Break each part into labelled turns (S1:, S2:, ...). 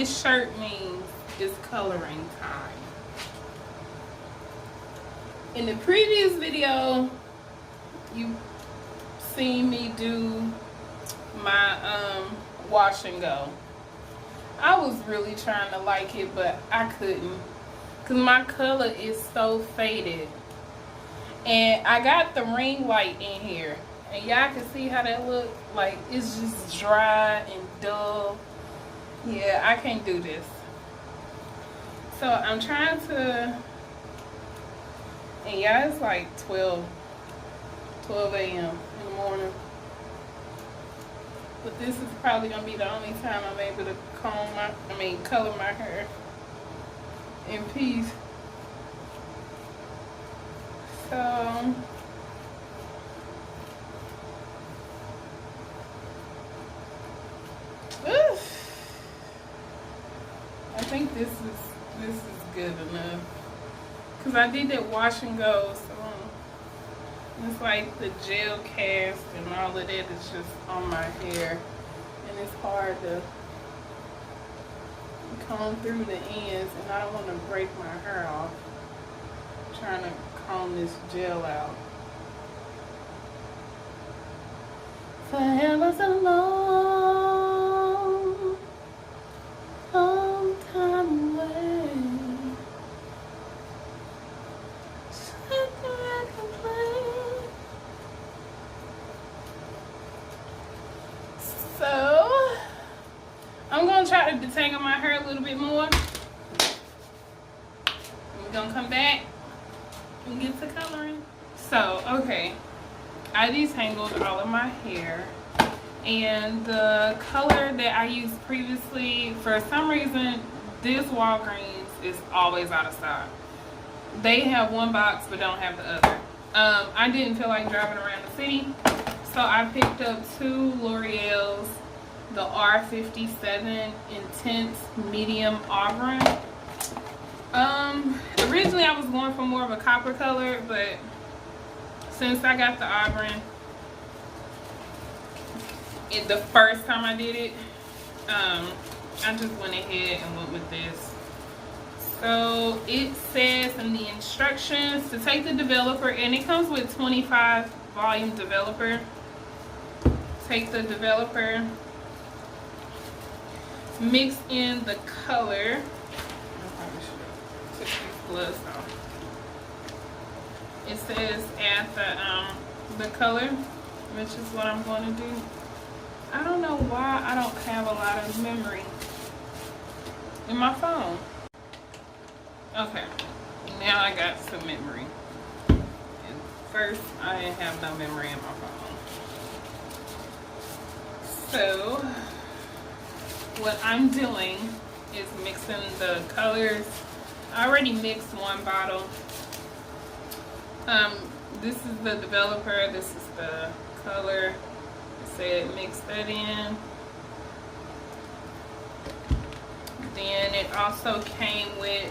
S1: this shirt means it's coloring time. In the previous video, you seen me do my wash and go. I was really trying to like it, but I couldn't, because my color is so faded. And I got the ring light in here, and y'all can see how that look. Like, it's just dry and dull. Yeah, I can't do this. So I'm trying to, and yeah, it's like 12 a.m. in the morning. But this is probably gonna be the only time I'm able to color my hair in peace. So I think this is good enough, because I did that wash and go, so it's like the gel cast and all of that is just on my hair, and it's hard to comb through the ends, and I don't want to break my hair off trying to comb this gel out. So hair was a long time away. So I'm gonna try to detangle my hair a little bit more. We're gonna come back and get to coloring. So, okay, I detangled all of my hair, and the color that I used previously, for some reason, this Walgreens is always out of stock. They have one box but don't have the other. I didn't feel like driving around the city, so I picked up two L'Oreal's, the R57 Intense Medium Auburn. Originally I was going for more of a copper color, but since I got the Auburn, the first time I did it, I just went ahead and went with this. So it says in the instructions to take the developer, and it comes with 25 volume developer. Take the developer, mix in the color. It says add the color, which is what I'm going to do. I don't know why I don't have a lot of memory in my phone. Okay, now I got some memory. And first, I have no memory in my phone. So what I'm doing is mixing the colors. I already mixed one bottle. This is the developer, this is the color. It said mix that in. Then it also came with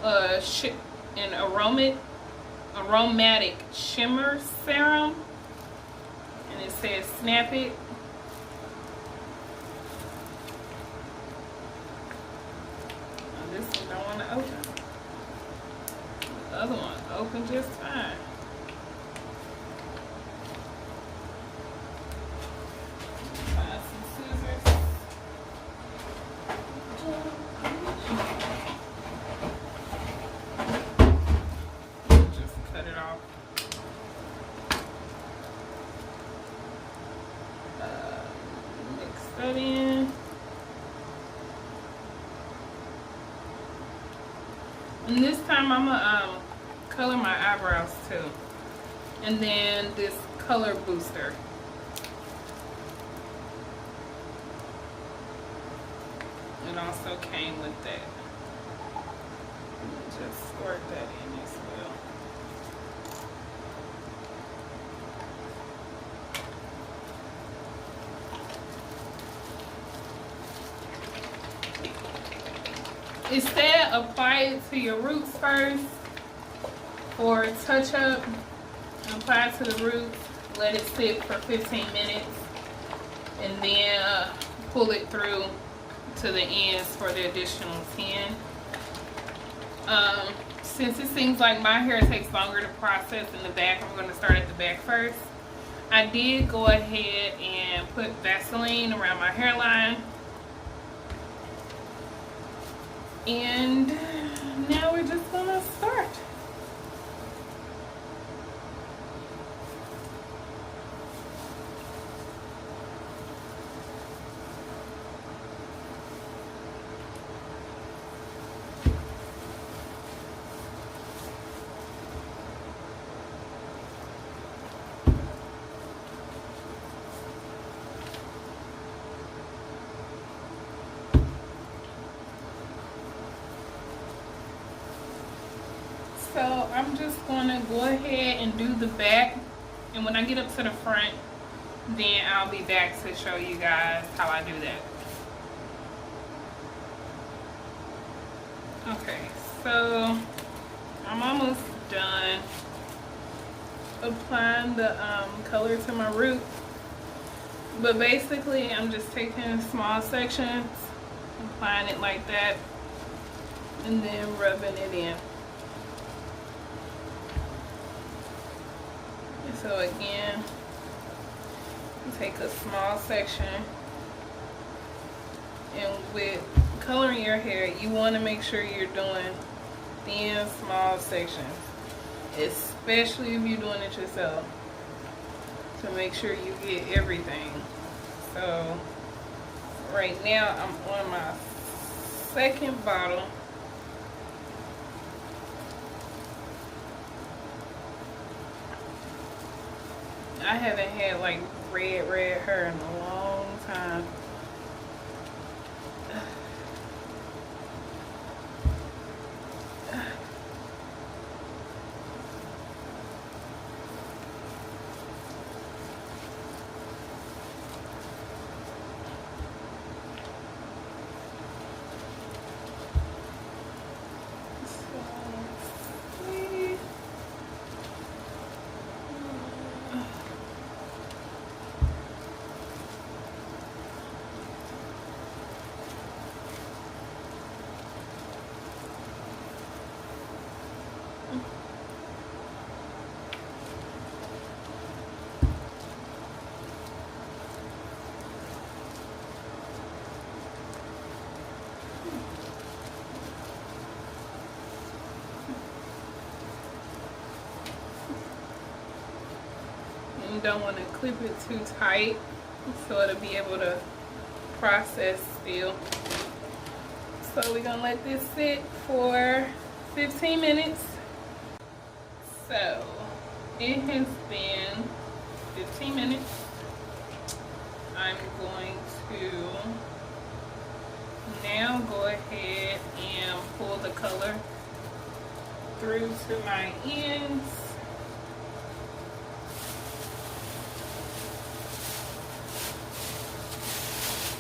S1: an aromatic shimmer serum, and it says snap it. This one don't want to open. The other one opened just fine. Find some scissors. Just cut it off. Mix that in. And this time I'm gonna color my eyebrows too. And then this color booster. It also came with that. Just squirt that in as well. It said apply it to your roots first for a touch up. Apply it to the roots, let it sit for 15 minutes, and then pull it through to the ends for the additional 10. Since it seems like my hair takes longer to process in the back, I'm going to start at the back first. I did go ahead and put Vaseline around my hairline. And now we're just going to start. So I'm just going to go ahead and do the back, and when I get up to the front, then I'll be back to show you guys how I do that. Okay, so I'm almost done applying the color to my root, but basically I'm just taking small sections, applying it like that, and then rubbing it in. So again, you take a small section, and with coloring your hair, you want to make sure you're doing thin, small sections, especially if you're doing it yourself, to make sure you get everything. So right now I'm on my second bottle. I haven't had like red hair in a long time. You don't want to clip it too tight, so it'll be able to process still. So we're gonna let this sit for 15 minutes. So it has been 15 minutes. I'm going to now go ahead and pull the color through to my ends.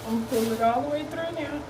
S1: I'm gonna pull it all the way through now.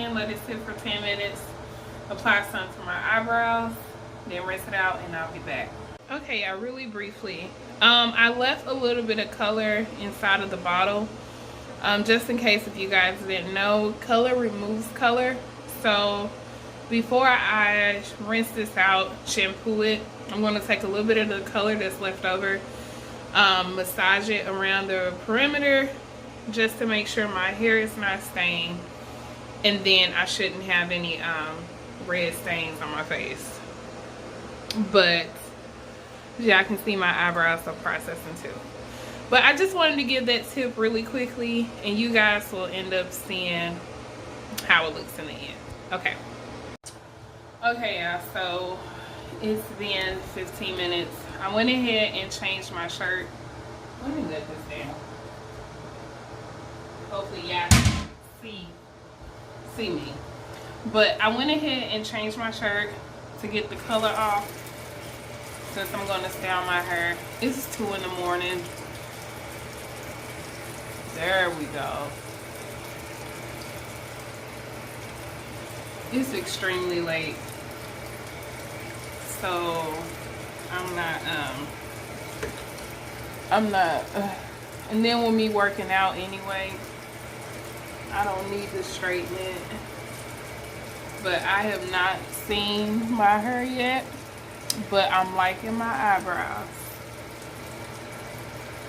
S1: in, let it sit for 10 minutes, apply some to my eyebrows, then rinse it out, and I'll be back. Okay, really briefly, I left a little bit of color inside of the bottle, just in case if you guys didn't know, color removes color. So before I rinse this out, shampoo it, I'm going to take a little bit of the color that's left over, massage it around the perimeter just to make sure my hair is not stained, and then I shouldn't have any red stains on my face. But y'all can see my eyebrows are processing too. But I just wanted to give that tip really quickly, and you guys will end up seeing how it looks in the end. Okay. Okay, y'all, so it's been 15 minutes. I went ahead and changed my shirt. Let me let this down. Hopefully y'all can see me. But I went ahead and changed my shirt to get the color off, since I'm going to style my hair. It's 2 in the morning. There we go. It's extremely late, so I'm not, and then with me working out anyway, I don't need to straighten it. But I have not seen my hair yet, but I'm liking my eyebrows.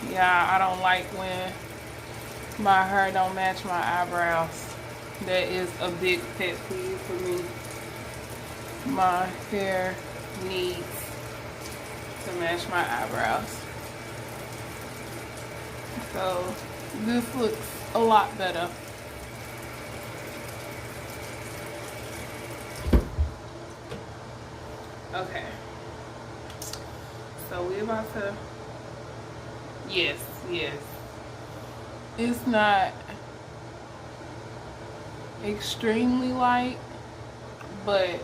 S1: Yeah, I don't like when my hair don't match my eyebrows. That is a big pet peeve for me. My hair needs to match my eyebrows. So this looks a lot better. Okay. So we're about to, yes. It's not extremely light, but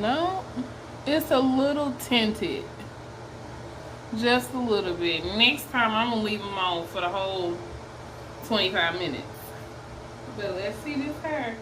S1: no, it's a little tinted, just a little bit. Next time I'm gonna leave them on for the whole 25 minutes. But let's see this hair.